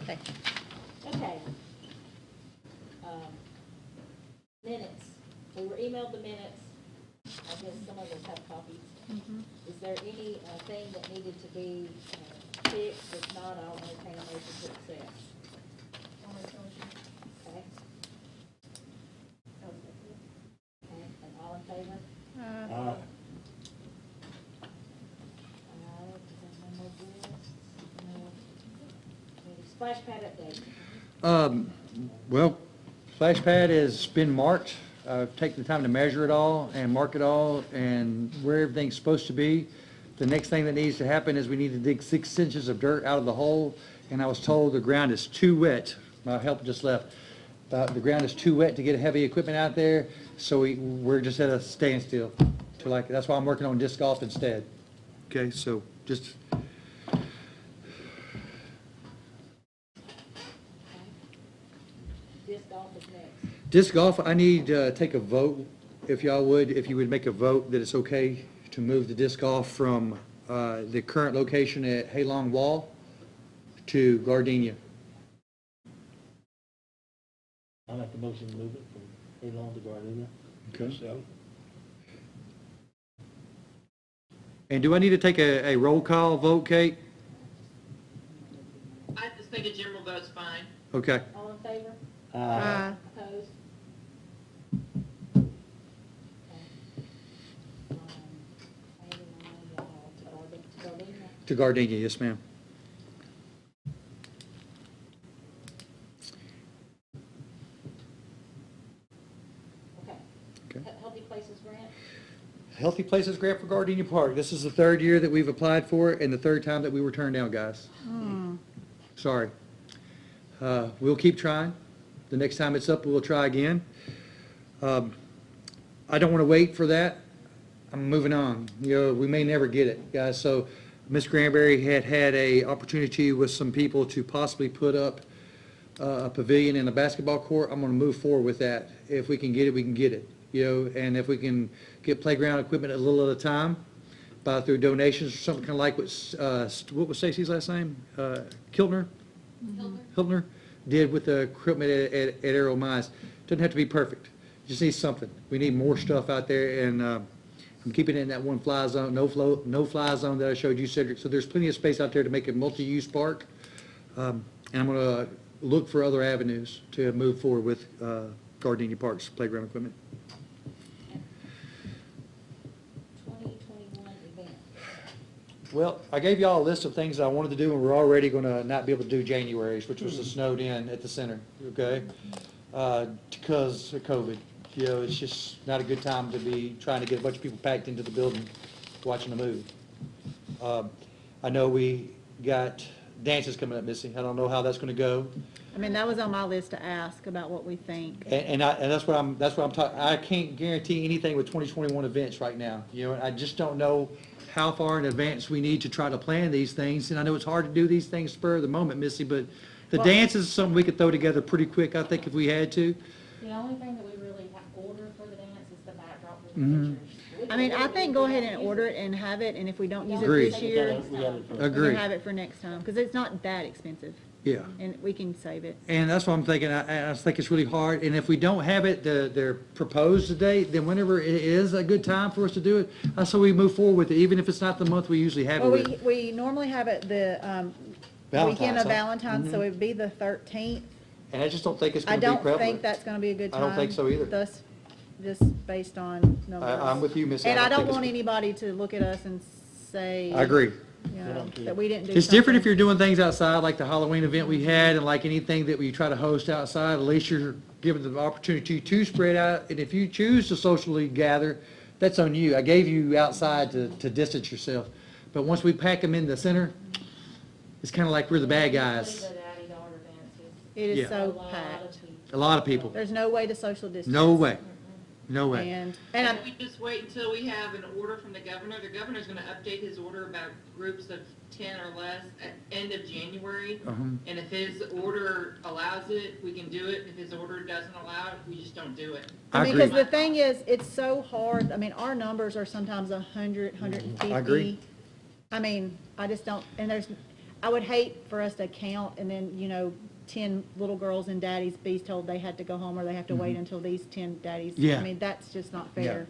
Okay. Okay. Minutes. We were emailed the minutes. I guess some of us have copies. Is there any thing that needed to be fixed? If not, I'll entertain a motion to accept. Okay. Okay, and all in favor? Alright, no more bills. No. Splash pad update. Well, splash pad has been marked. I've taken the time to measure it all and mark it all and where everything's supposed to be. The next thing that needs to happen is we need to dig 6 inches of dirt out of the hole, and I was told the ground is too wet. My helper just left. The ground is too wet to get heavy equipment out there, so we're just at a standstill. That's why I'm working on disc golf instead. Okay, so just Disc golf is next. disc golf, I need to take a vote, if y'all would, if you would make a vote that it's okay to move the disc golf from the current location at Halong Wall to Gardenia. I like the motion to move it from Elon to Gardenia. Okay. So, And do I need to take a roll call vote, Kate? I just think a general vote's fine. Okay. All in favor? Opposed? To Gardenia, yes, ma'am. Okay. Healthy Places grant? Healthy Places Grant for Gardenia Park. This is the 3rd year that we've applied for it and the 3rd time that we were turned down, guys. Sorry. We'll keep trying. The next time it's up, we'll try again. I don't want to wait for that. I'm moving on. We may never get it, guys. So Ms. Granberry had a opportunity with some people to possibly put up a pavilion and a basketball court. I'm going to move forward with that. If we can get it, we can get it. And if we can get playground equipment a little at a time, through donations or something kind of like what was Stacy's last name? Kiltner? Hiltner did with the equipment at Arrow Mines. Doesn't have to be perfect. Just need something. We need more stuff out there, and I'm keeping it in that one fly zone, no fly zone that I showed you, Cedric. So there's plenty of space out there to make a multi-use park, and I'm going to look for other avenues to move forward with Gardenia Park's playground equipment. 2021 event. Well, I gave y'all a list of things that I wanted to do, and we're already going to not be able to do January's, which was the snowed in at the center, okay? Because of COVID. It's just not a good time to be trying to get a bunch of people packed into the building watching a movie. I know we got dances coming up, Missy. I don't know how that's going to go. I mean, that was on my list to ask about what we think. And that's what I'm talking. I can't guarantee anything with 2021 events right now. I just don't know how far in advance we need to try to plan these things. And I know it's hard to do these things spur of the moment, Missy, but the dance is something we could throw together pretty quick, I think, if we had to. The only thing that we really have ordered for the dance is the backdrop for the Mhm. pictures. I mean, I think go ahead and order it and have it, and if we don't use it Agreed. this year, we got it for- we Agree. can have it for next time, because it's not that expensive, Yeah. and we can save it. And that's what I'm thinking. I think it's really hard. And if we don't have it, their proposed date, then whenever it is a good time for us to do it, so we move forward with it, even if it's not the month we usually have it Well, with. we normally have it the Valentine's, weekend of huh? Valentine's, so it'd be the 13th. And I just don't think it's I going to be don't prevalent. think that's gonna be a good I time. don't think so either. Thus, just based on numbers. I'm with you, Miss. And I don't think want it's- anybody to look at us and say. I agree. That we didn't do It's different if something. you're doing things outside, like the Halloween event we had, and like anything that we try to host outside. At least you're given the opportunity to spread out. And if you choose to socially gather, that's on you. I gave you outside to distance yourself. But once we pack them in the center, it's kind of like we're the bad guys. Usually the daddy-daughter dances. It Yeah. is so packed. A lot of people. There's no way to social distance. No way. No way. And And I'm, if we just wait until we have an order from the governor's gonna update his order about groups of 10 or less at end of January. Uh-huh. And if his order allows it, we can do it. If his order doesn't allow it, we just don't do it. I mean, agree. because the thing is, it's so hard. I mean, our numbers are sometimes 100, 150. I agree. I mean, I just don't, and I would hate for us to count and then, 10 little girls and daddies be told they had to go home or they have to wait until these 10 daddies. Yeah. I mean, that's just not Yeah. fair.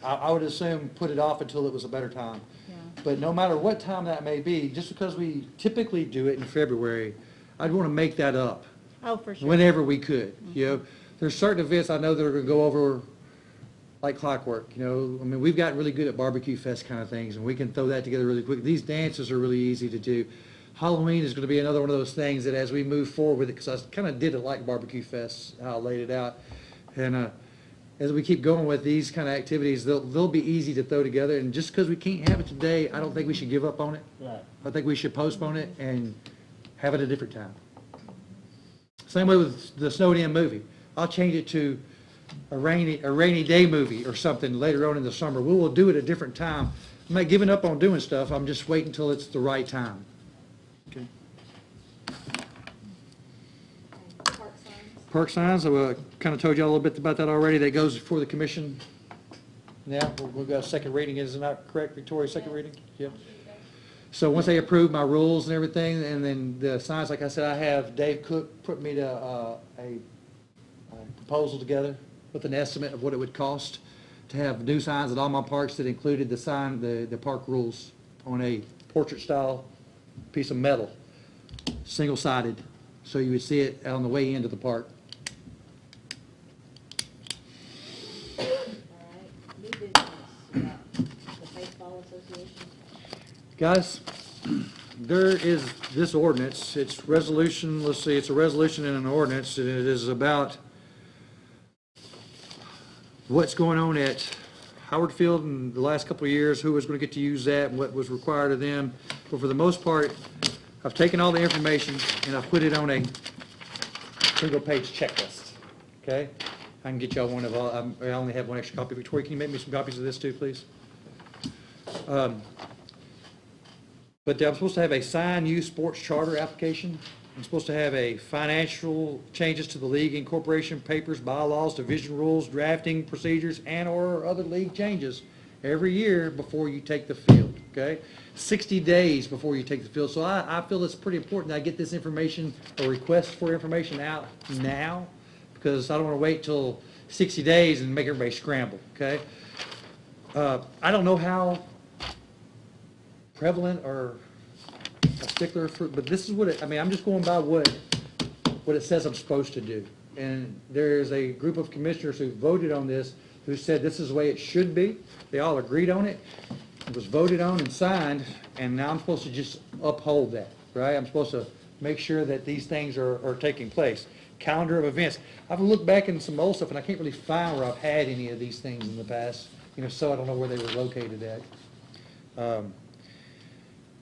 I would assume put it off until it was a better time. Yeah. But no matter what time that may be, just because we typically do it in February, I'd want to make that up Oh, for sure. whenever we could, There's certain events I know that are going to go over like clockwork, I mean, we've gotten really good at barbecue fest kind of things, and we can throw that together really quick. These dances are really easy to do. Halloween is going to be another one of those things that as we move forward with it, because I kind of did it like barbecue fest, how I laid it out. And as we keep going with these kind of activities, they'll be easy to throw together. And just because we can't have it today, I don't think we should give up on it. Right. I think we should postpone it and have it a different time. Same way with the Snowed In movie. I'll change it to a rainy day movie or something later on in the summer. We will do it a different time. I'm not giving up on doing stuff. I'm just waiting until it's the right time. Okay. Park signs. Perk Signs, I kind of told you a little bit about that already. That goes before the commission. Now, we've got a second reading. Isn't that correct, Victoria? Second reading? Yep. So once they approve my rules and everything, and then the signs, like I said, I have Dave Cook put me to a proposal together with an estimate of what it would cost to have new signs at all my parks that included the park rules on a portrait-style piece of metal, single-sided, so you would see it on the way into the park. All right, new business, the baseball association. Guys, there is this ordinance, it's resolution, let's see, it's a resolution and an ordinance, and it is about what's going on at Howard Field in the last couple of years, who was going to get to use that, and what was required of them. But for the most part, I've taken all the information and I've put it on a single-page checklist, okay? I can get y'all one of all, I only have one extra copy. Victoria, can you make me some copies of this too, please? But I'm supposed to have a sign use sports charter application. I'm supposed to have a financial changes to the league incorporation papers, bylaws, division rules, drafting procedures, and/or other league changes every year before you take the field, okay? 60 days before you take the field. So I feel it's pretty important that I get this information, or request for information out now, because I don't want to wait till 60 days and make everybody scramble, okay? I don't know how prevalent or a stickler for, but this is what it, I mean, I'm just going by what it says I'm supposed to do. And there's a group of commissioners who voted on this, who said this is the way it should be. They all agreed on it. It was voted on and signed, and now I'm supposed to just uphold that, right? I'm supposed to make sure that these things are taking place. Calendar of events. I've looked back in some old stuff, and I can't really find where I've had any of these things in the past. So I don't know where they were located at.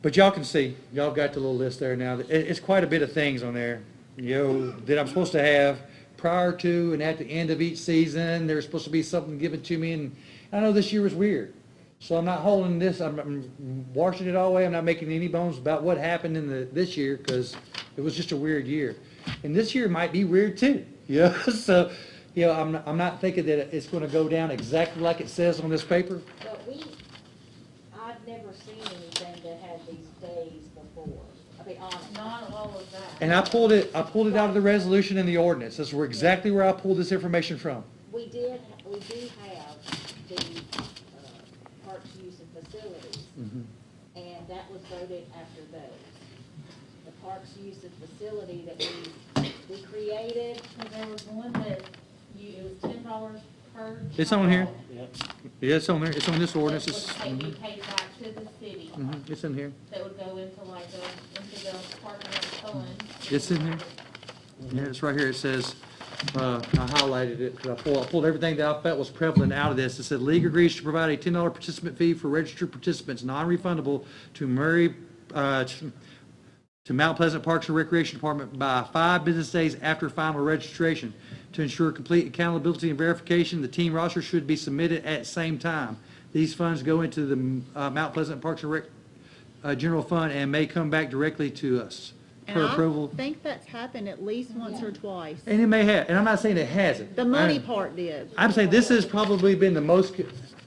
But y'all can see, y'all got the little list there now. It's quite a bit of things on there, that I'm supposed to have prior to and at the end of each season. There's supposed to be something given to me, and I know this year was weird. So I'm not holding this, I'm washing it all away. I'm not making any bones about what happened in this year, because it was just a weird year. And this year might be weird too, So, I'm not thinking that it's going to go down exactly like it says on this paper. But I've never seen anything that had these days before, I'll be honest. Not all of that. And I pulled it out of the resolution and the ordinance. That's exactly where I pulled this information from. We do have the parks use and facilities, and that was voted after those. The parks use and facility that we created, And there was one that it was $10 per. It's on here. child Yep. Yeah, it's on there. It's on this ordinance. That It's, would be paid back to the city, it's in here. that would go into into the department fund. It's in here. Yeah, it's right here. It says, I highlighted it, 'cause I pulled everything that I felt was prevalent out of this. It said, league agrees to provide a $10 participant fee for registered participants, non-refundable, to Mount Pleasant Parks and Recreation Department by 5 business days after final registration. To ensure complete accountability and verification, the team roster should be submitted at the same time. These funds go into the Mount Pleasant Parks and Rec General Fund and may come back directly to us And for I approval. think that's happened at least once or twice. And it may have, and I'm not saying it hasn't. The money part did. I'm saying this has probably been the most,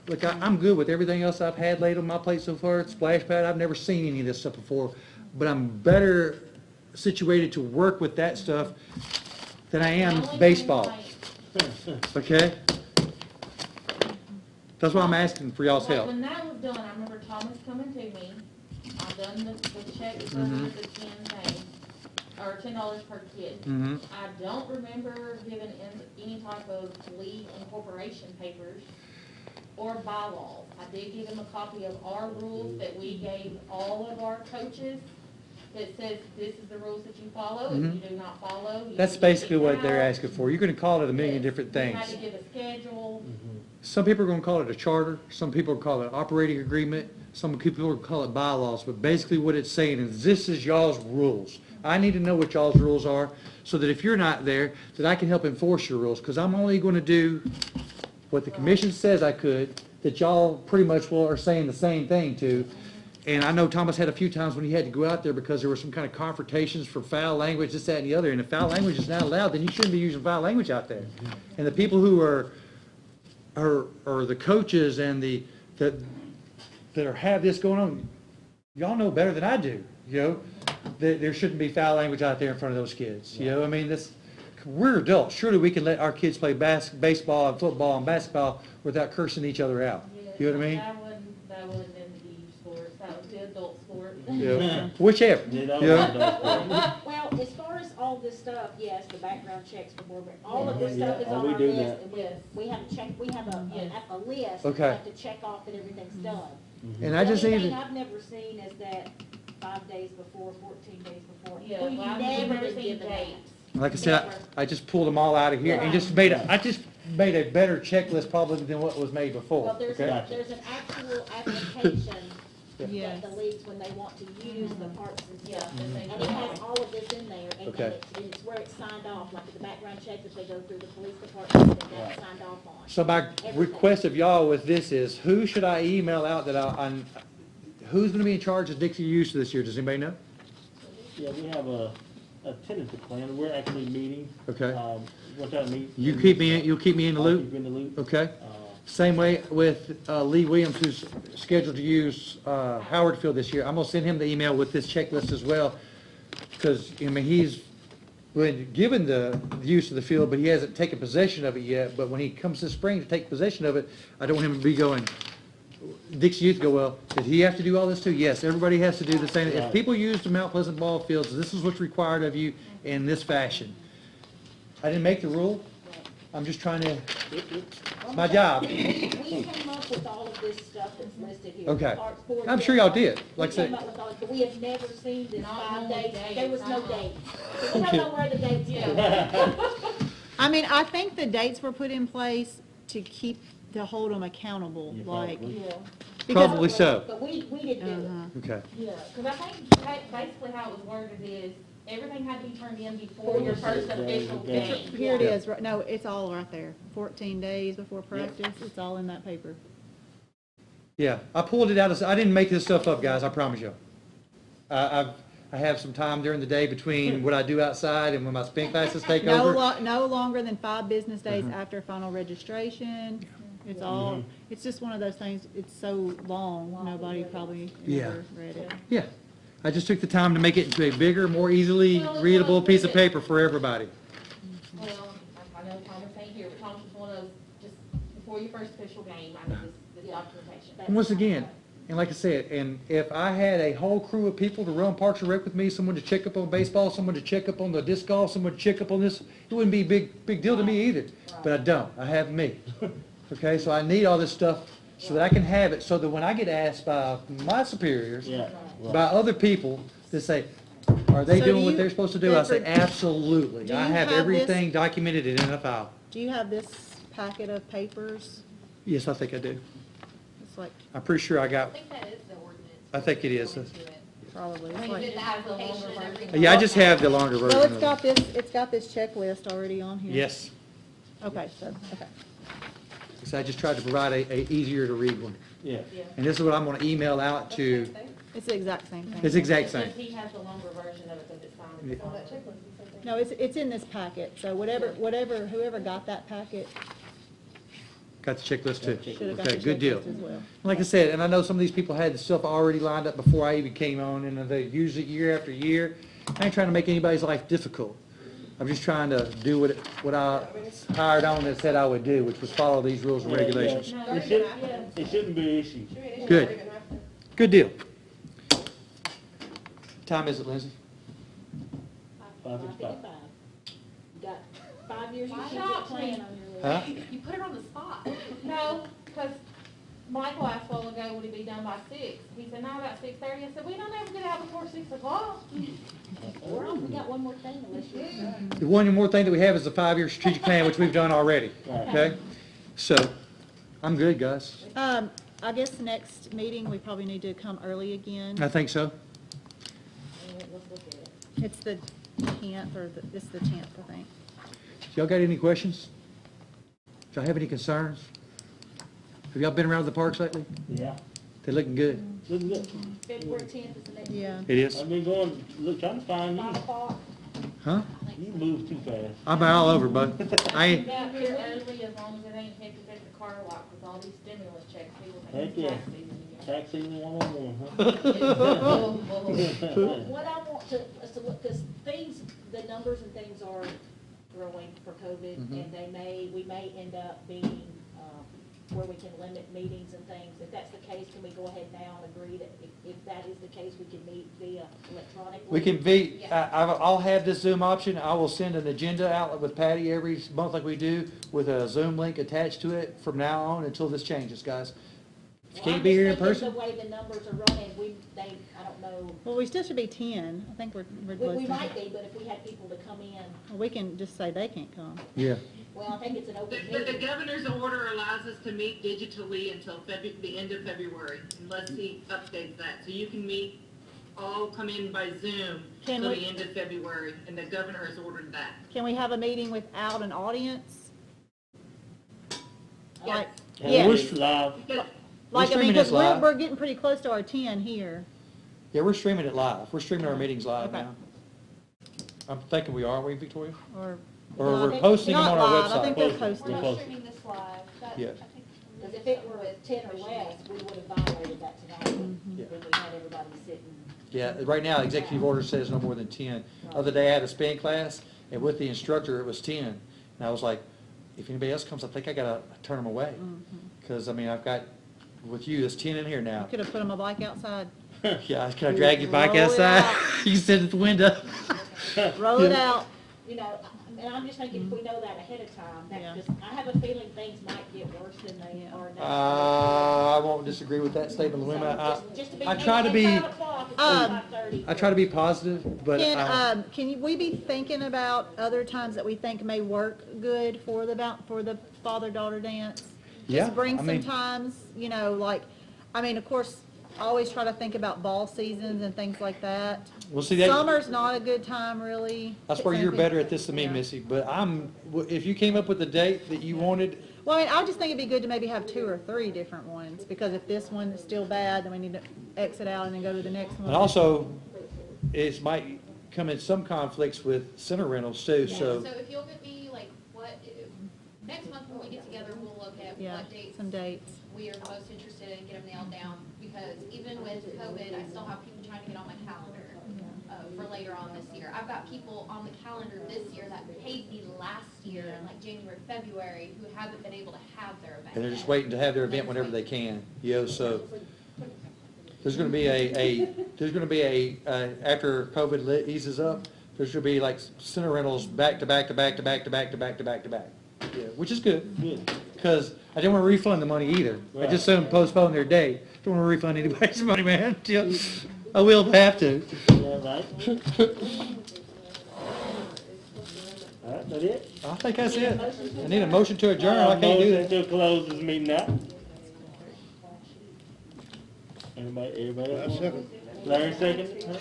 look, I'm good with everything else I've had laid on my plate so far. Splash pad, I've never seen any of this stuff before. but I'm better situated to work with that stuff than I The am only thing baseball, like- okay? That's why I'm asking for y'all's Like, help. when that was done, I remember Thomas coming to me, I done the check for Mhm. the 10 things, or $10 per kid. Mhm. I don't remember giving any type of league incorporation papers or bylaws. I did give him a copy of our rules that we gave all of our coaches that says this is the rules that you follow. If Mhm. you do not follow, you That's can get basically kicked what they're out. asking for. You're gonna call it a million Yes, different You things. had to give a schedule. Some people are gonna call it a charter, some people will call it an operating agreement, some people will call it bylaws, but basically what it's saying is this is y'all's rules. I need to know what y'all's rules are, so that if you're not there, that I can help enforce your rules, because I'm only gonna do what the commission says I could, that y'all pretty much are saying the same thing to. And I know Thomas had a few times when he had to go out there because there were some kind of confrontations for foul language, this, that, and the other, and if foul language is not allowed, then you shouldn't be using foul language out there. And the people who are the coaches and that have this going on, y'all know better than I do, you know, that there shouldn't be foul language out there in front of those kids, you know, I mean, we're adults, surely we can let our kids play baseball and football and basketball without cursing each other out, you know what I mean? That wouldn't been the youth sports, that was the adult sport. Yeah, whichever, Yeah, you that know? was Well, as far as all this stuff, yes, the background checks for board, all of this Yeah, stuff is oh, on we our do list. that. And Yes. we have a check, we have a list. Okay. We have to check off that everything's done. And I just The need only to. thing I've never seen is that 5 days before, 14 days before. Yeah, We've well, I've never never been seen given that. dates. Like I said, I just pulled them all out of here and just made a better checklist probably than what was made before, Well, there's, okay? there's an actual application Yes. that the leagues, when they want to use the parks and Yeah, stuff. that they And it has all of this in there, and Okay. it's where it's signed off, like the background check that they go through the police department, that that's signed off on. So my request of y'all with this is, who should I email out that who's gonna be in charge of Dixie Youth this year? Does anybody know? Yeah, we have a tentative plan, we're actually meeting. Okay. What time meet? You'll keep me in the I'll loop? keep you in the loop. Okay. Same way with Lee Williams, who's scheduled to use Howard Field this year. I'm gonna send him the email with this checklist as well, because, I mean, he's been given the use of the field, but he hasn't taken possession of it yet. But when he comes this spring to take possession of it, I don't want him to be going, Dixie Youth go, well, did he have to do all this too? Yes, everybody has to do the same. If Right. people use the Mount Pleasant ball fields, this is what's required of you in this fashion. I didn't make the rule. I'm just trying to, it's my job. We came up with all of this stuff that's listed here. Okay. Parks Board I'm sure y'all did. We Like I said, came up with all, but we have never seen this Not 5 knowing days, dates, there was no uh-uh. date. So we don't know where the dates go. I mean, I think the dates were put in place to hold them accountable, Yeah, like, probably. Yeah. because, Probably so. But we didn't do it. Okay. Yeah, because I think basically how it was worded is, everything had to be turned in before your first official game. here it is, right, no, it's all right there. 14 days before practice, it's all in that paper. Yeah, I pulled it out. I didn't make this stuff up, guys, I promise you. I have some time during the day between what I do outside and when my spin classes take over. No longer than 5 business days after final registration. It's all, it's just one of those things, it's so long, nobody probably Yeah. ever read it. Yeah, I just took the time to make it into a bigger, more easily readable piece of paper for everybody. Well, I know Thomas ain't here, but Thomas was one of, just before your first official game, I need this documentation. And once again, and like I said, and if I had a whole crew of people to run Parks and Rec with me, someone to check up on baseball, someone to check up on the disc golf, someone to check up on this, it wouldn't be a big deal to me either. But I don't, I have me. Okay, so I need all this stuff so that I can have it, so that when I get asked by my superiors, Yeah. by other people, to say, are they So doing do what you- they're supposed to do? I say, Bedford, absolutely. do I you have have everything documented in a file. Do you have this packet of papers? Yes, I think I do. It's like, I'm pretty sure I got, I think that is the ordinance. I think it is. According to it. probably, I it's mean, like, it has the longer version. Yeah, I just have the longer version well, of it. it's got this checklist already on here. Yes. Okay, so, okay. So I just tried to provide a easier to read one. Yeah. And this is what I'm gonna email out to, It's the exact same thing. it's the exact It's same. just he has the longer version of it because it's signed. Yeah. It's on that checklist. No, it's in this packet, so whoever got that packet, Got the checklist too? Should've got Okay, the good deal. checklist as well. Like I said, and I know some of these people had the stuff already lined up before I even came on, and they use it year after year. I ain't trying to make anybody's life difficult. I'm just trying to do what I hired on that said I would do, which was follow these rules and Yeah, regulations. yeah. It shouldn't be an issue. Good. Good deal. Time is it, Lindsay? 5:55. 5:55. You got 5 years to Why keep your not? plan on your list. Huh? You put her on the spot. No, because Michael asked a while ago, would he be done by 6? He said, no, about 6:30. I said, we don't ever get out before 6 o'clock. Well, we got one more thing unless you. The one more thing that we have is the 5-year strategic plan, which we've done already, okay? So, I'm good, guys. I guess next meeting, we probably need to come early again. I think so. Let's look at it. It's the 10th, or it's the 10th, I think. Y'all got any questions? Y'all have any concerns? Have y'all been around the parks lately? Yeah, They looking good? looking good. February 10th is the next. Yeah. It is? I've been going, trying to find 5 you. o'clock. Huh? You move too fast. I'm all over, bud. I You ain't, got here early as long as it ain't hectic at the car lot with all these stimulus checks. People think Heck it's yeah. tax season again. Tax season 101, huh? What I want to, because things, the numbers and things are growing for COVID, and we may end up being, where we can limit meetings and things. If that's the case, can we go ahead now and agree that if that is the case, we can meet via electronic? we can be, I'll have this Zoom option. I will send an agenda out with Patty every month like we do, with a Zoom link attached to it from now on until this changes, guys. If you can't be here in person, The way the numbers are running, I don't know, Well, we still should be 10. I think we're we close to. might be, but if we had people to come in, Well, we can just say they can't come. yeah. well, I think it's an open The meeting. governor's order allows us to meet digitally until the end of February, unless he updates that. So you can meet, all come in by Zoom Can till we- the end of February, and the governor has ordered that. Can we have a meeting without an audience? Yeah. Like, And yeah, we're live. Because like, I mean, streaming because this live. we're getting pretty close to our 10 here. Yeah, we're streaming it live. We're streaming our meetings live Okay. now. I'm thinking we are, aren't we, Victoria? Or Or not- we're posting them not on our live, I think they're website. posted. We're We're not posted. streaming this live. That, Yeah. I think Because if it were 10 or less, we would have violated that tonight, Mm-hmm. Yeah. when we had everybody sitting. Yeah, right now, executive order says no more than 10. Other day, I had a spin class, and with the instructor, it was 10. And I was like, if anybody else comes, I think I gotta turn them away. Because, I mean, I've got, with you, there's 10 in here now. Could have put them a bike outside. Yeah, can I drag your bike Roll it outside? out. You sit at the window. Roll it out. You know, and I'm just thinking, if we know that ahead of time, Yeah. that, just I have a feeling things might get worse than they Yeah. are now. I won't disagree with that statement, So, Louima. just to be, I try to be, 5 o'clock, it's 5:30. I try to be positive, but Can we be thinking about other times that we think may work good for the father-daughter dance? Yeah, Just bring I some mean- times, you know, like, I mean, of course, I always try to think about ball seasons and things like that. well, see, that, Summer's not a good time, really. that's where you're better at this than me, Yeah. Missy. But if you came up with a date that you wanted, Well, I mean, I just think it'd be good to maybe have 2 or 3 different ones, because if this one is still bad, then we need to exit out and then go to the next one. and also, it might come in some conflicts with center rentals too, so. So if you'll give me like next month when we get together, we'll look at Yeah, what dates some dates. we are most interested in, get them nailed down. Because even with COVID, I still have people trying to get on my calendar for later on this year. I've got people on the calendar this year that paid me last year in like January, February, who haven't been able to have their event. And they're just yet. waiting to have their event whenever they can, you know, so. There's gonna be after COVID eases up, there's gonna be like center rentals back to back to back to back to back to back to back to back. Yeah, which is good, Good. because I didn't wanna refund the money either. I just said postpone their date. Don't wanna refund anybody's money, man. Yeah, I will if I have to. Yeah, right? All right, that it? I think that's it. I need a motion to adjourn, I can't do that. Motion to close this meeting out. Everybody else? Larry second?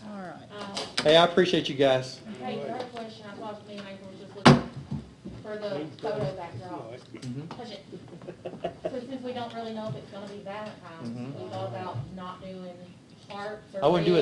All right. Hey, I appreciate you guys. Hey, another question, I thought me and April was just looking for the photo backdrop. Push it. So since we don't really know if it's gonna be Valentine's, we thought about not doing hearts or. I wouldn't do it